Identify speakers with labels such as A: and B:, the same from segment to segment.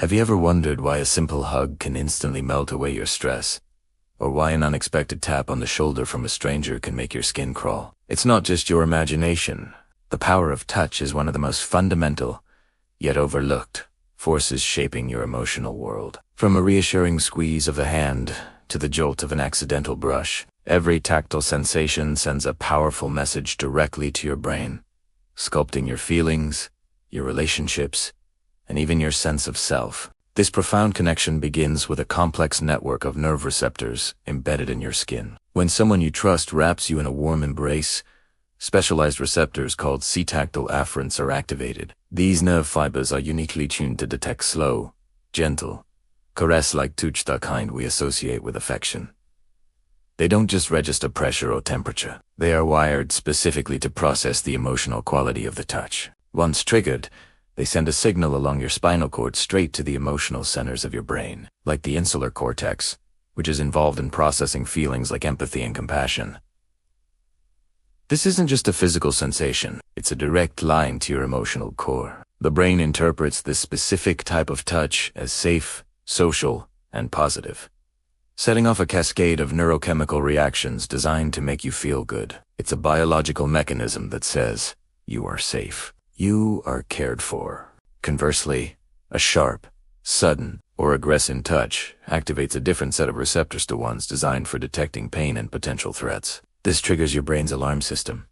A: Have you ever wondered why a simple hug can instantly melt away your stress? Or why an unexpected tap on the shoulder from a stranger can make your skin crawl? It's not just your imagination. The power of touch is one of the most fundamental, yet overlooked, forces shaping your emotional world. From a reassuring squeeze of the hand to the jolt of an accidental brush, every tactile sensation sends a powerful message directly to your brain, sculpting your feelings, your relationships, and even your sense of self. This profound connection begins with a complex network of nerve receptors embedded in your skin. When someone you trust wraps you in a warm embrace, specialized receptors called tactile afferents are activated. These nerve fibers are uniquely tuned to detect slow, gentle, caress-like touch, the kind we associate with affection. They don't just register pressure or temperature. They are wired specifically to process the emotional quality of the touch. Once triggered, they send a signal along your spinal cord straight to the emotional centers of your brain, like the insular cortex, which is involved in processing feelings like empathy and compassion. This isn't just a physical sensation, it's a direct line to your emotional core. The brain interprets this specific type of touch as safe, social, and positive, setting off a cascade of neurochemical reactions designed to make you feel good. It's a biological mechanism that says, you are safe. You are cared for. Conversely, a sharp, sudden, or aggressive touch activates a different set of receptors to ones designed for detecting pain and potential threats. This triggers your brain's alarm system,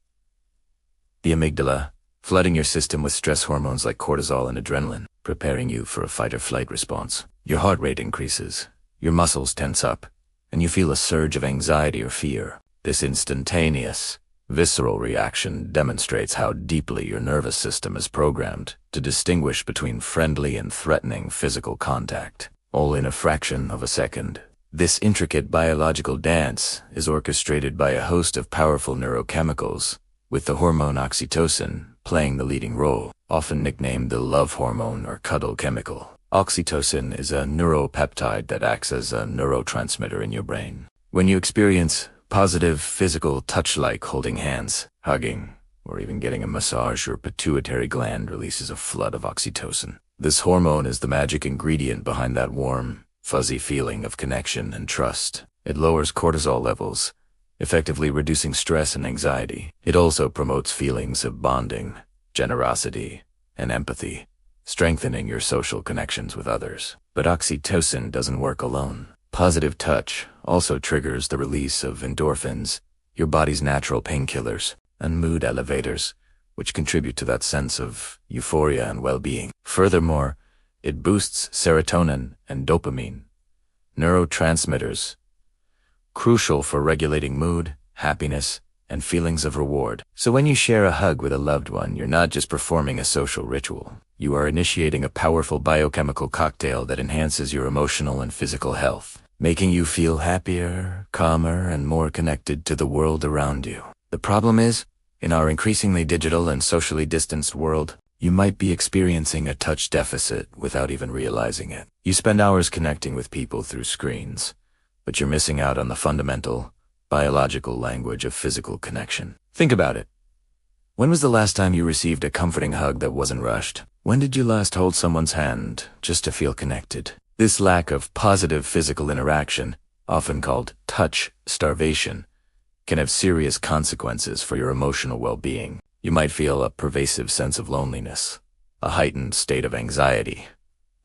A: the amygdala, flooding your system with stress hormones like cortisol and adrenaline, preparing you for a fight-or-flight response. Your heart rate increases, your muscles tense up, and you feel a surge of anxiety or fear. This instantaneous, visceral reaction demonstrates how deeply your nervous system is programmed to distinguish between friendly and threatening physical contact, all in a fraction of a second. This intricate biological dance is orchestrated by a host of powerful neurochemicals, with the hormone oxytocin playing the leading role, often nicknamed the love hormone or cuddle chemical. Oxytocin is a neuropeptide that acts as a neurotransmitter in your brain. When you experience positive physical touch like holding hands, hugging, or even getting a massage, your pituitary gland releases a flood of oxytocin. This hormone is the magic ingredient behind that warm, fuzzy feeling of connection and trust. It lowers cortisol levels, effectively reducing stress and anxiety. It also promotes feelings of bonding, generosity, and empathy, strengthening your social connections with others. But oxytocin doesn't work alone. Positive touch also triggers the release of endorphins, your body's natural painkillers, and mood elevators, which contribute to that sense of euphoria and well-being. Furthermore, it boosts serotonin and dopamine, neurotransmitters, crucial for regulating mood, happiness, and feelings of reward. So when you share a hug with a loved one, you're not just performing a social ritual. You are initiating a powerful biochemical cocktail that enhances your emotional and physical health, making you feel happier, calmer, and more connected to the world around you. The problem is, in our increasingly digital and socially distanced world, you might be experiencing a touch deficit without even realizing it. You spend hours connecting with people through screens, but you're missing out on the fundamental, biological language of physical connection. Think about it. When was the last time you received a comforting hug that wasn't rushed? When did you last hold someone's hand just to feel connected? This lack of positive physical interaction, often called touch starvation, can have serious consequences for your emotional well-being. You might feel a pervasive sense of loneliness, a heightened state of anxiety,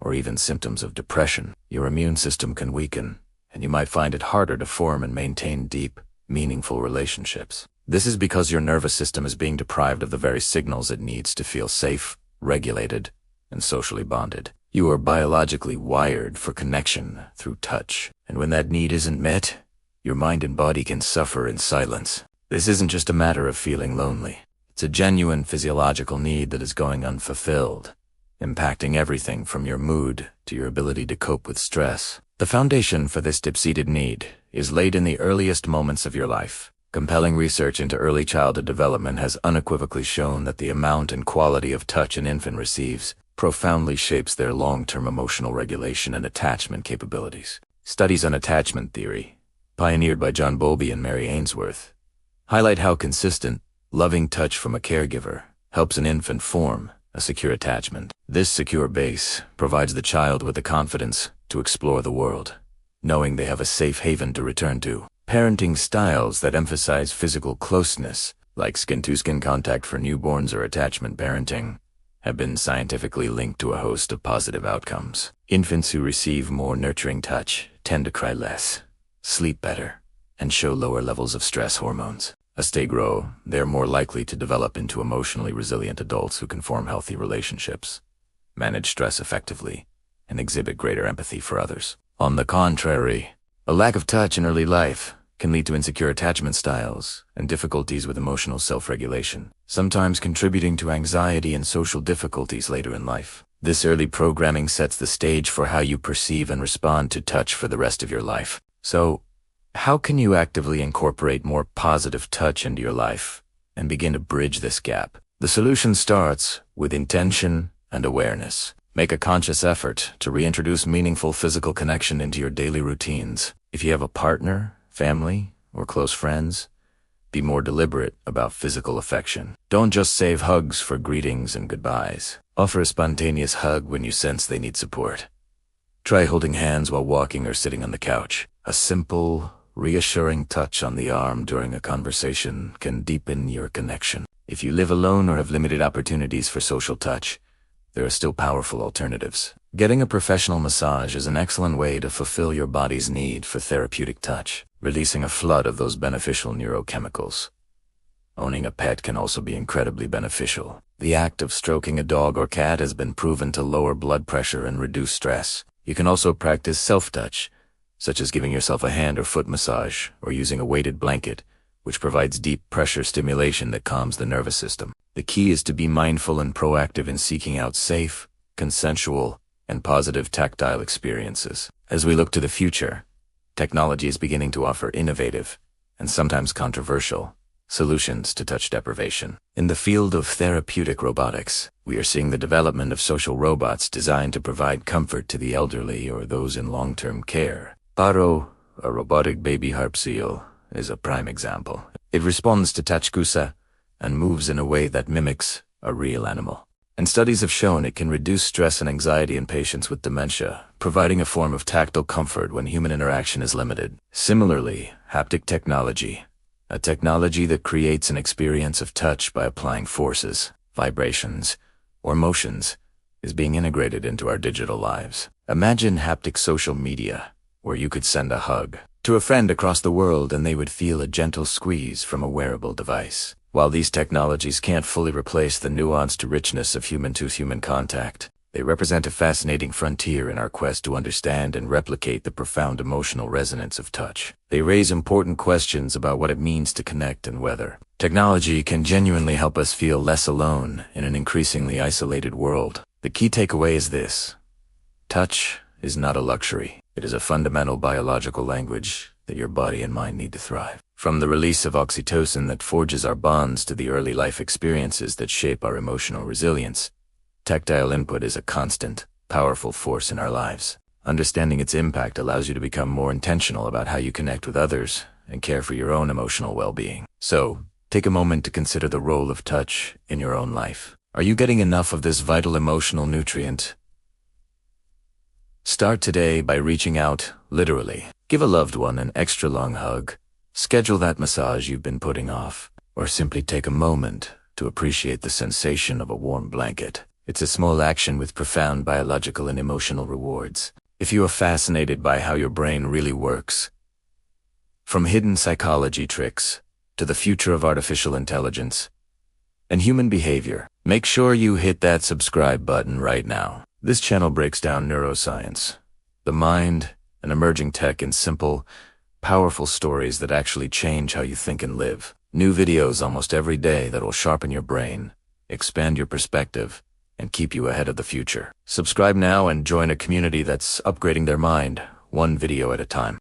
A: or even symptoms of depression. Your immune system can weaken, and you might find it harder to form and maintain deep, meaningful relationships. This is because your nervous system is being deprived of the very signals it needs to feel safe, regulated, and socially bonded. You are biologically wired for connection through touch, and when that need isn't met, your mind and body can suffer in silence. This isn't just a matter of feeling lonely. It's a genuine physiological need that is going unfulfilled, impacting everything from your mood to your ability to cope with stress. The foundation for this deep-seated need is laid in the earliest moments of your life. Compelling research into early childhood development has unequivocally shown that the amount and quality of touch an infant receives profoundly shapes their long-term emotional regulation and attachment capabilities. Studies on attachment theory, pioneered by John Bowlby and Mary Ainsworth, highlight how consistent, loving touch from a caregiver helps an infant form a secure attachment. This secure base provides the child with the confidence to explore the world, knowing they have a safe haven to return to. Parenting styles that emphasize physical closeness, like skin-to-skin contact for newborns or attachment parenting, have been scientifically linked to a host of positive outcomes. Infants who receive more nurturing touch tend to cry less, sleep better, and show lower levels of stress hormones. As they grow, they are more likely to develop into emotionally resilient adults who can form healthy relationships, manage stress effectively, and exhibit greater empathy for others. On the contrary, a lack of touch in early life can lead to insecure attachment styles and difficulties with emotional self-regulation, sometimes contributing to anxiety and social difficulties later in life. This early programming sets the stage for how you perceive and respond to touch for the rest of your life. So, how can you actively incorporate more positive touch into your life and begin to bridge this gap? The solution starts with intention and awareness. Make a conscious effort to reintroduce meaningful physical connection into your daily routines. If you have a partner, family, or close friends, be more deliberate about physical affection. Don't just save hugs for greetings and goodbyes. Offer a spontaneous hug when you sense they need support. Try holding hands while walking or sitting on the couch. A simple, reassuring touch on the arm during a conversation can deepen your connection. If you live alone or have limited opportunities for social touch, there are still powerful alternatives. Getting a professional massage is an excellent way to fulfill your body's need for therapeutic touch, releasing a flood of those beneficial neurochemicals. Owning a pet can also be incredibly beneficial. The act of stroking a dog or cat has been proven to lower blood pressure and reduce stress. You can also practice self-touch, such as giving yourself a hand or foot massage or using a weighted blanket, which provides deep pressure stimulation that calms the nervous system. The key is to be mindful and proactive in seeking out safe, consensual, and positive tactile experiences. As we look to the future, technology is beginning to offer innovative, and sometimes controversial, solutions to touch deprivation. In the field of therapeutic robotics, we are seeing the development of social robots designed to provide comfort to the elderly or those in long-term care. Paro, a robotic baby harp seal, is a prime example. It responds to touch kusa and moves in a way that mimics a real animal. And studies have shown it can reduce stress and anxiety in patients with dementia, providing a form of tactile comfort when human interaction is limited. Similarly, haptic technology, a technology that creates an experience of touch by applying forces, vibrations, or motions, is being integrated into our digital lives. Imagine haptic social media, where you could send a hug to a friend across the world and they would feel a gentle squeeze from a wearable device. While these technologies can't fully replace the nuanced richness of human-to-human contact, they represent a fascinating frontier in our quest to understand and replicate the profound emotional resonance of touch. They raise important questions about what it means to connect and whether technology can genuinely help us feel less alone in an increasingly isolated world. The key takeaway is this: touch is not a luxury. It is a fundamental biological language that your body and mind need to thrive. From the release of oxytocin that forges our bonds to the early life experiences that shape our emotional resilience, tactile input is a constant, powerful force in our lives. Understanding its impact allows you to become more intentional about how you connect with others and care for your own emotional well-being. So, take a moment to consider the role of touch in your own life. Are you getting enough of this vital emotional nutrient? Start today by reaching out, literally. Give a loved one an extra long hug. Schedule that massage you've been putting off, or simply take a moment to appreciate the sensation of a warm blanket. It's a small action with profound biological and emotional rewards. If you are fascinated by how your brain really works, from hidden psychology tricks to the future of artificial intelligence and human behavior, make sure you hit that subscribe button right now. This channel breaks down neuroscience, the mind, and emerging tech in simple, powerful stories that actually change how you think and live. New videos almost every day that will sharpen your brain, expand your perspective, and keep you ahead of the future. Subscribe now and join a community that's upgrading their mind, one video at a time.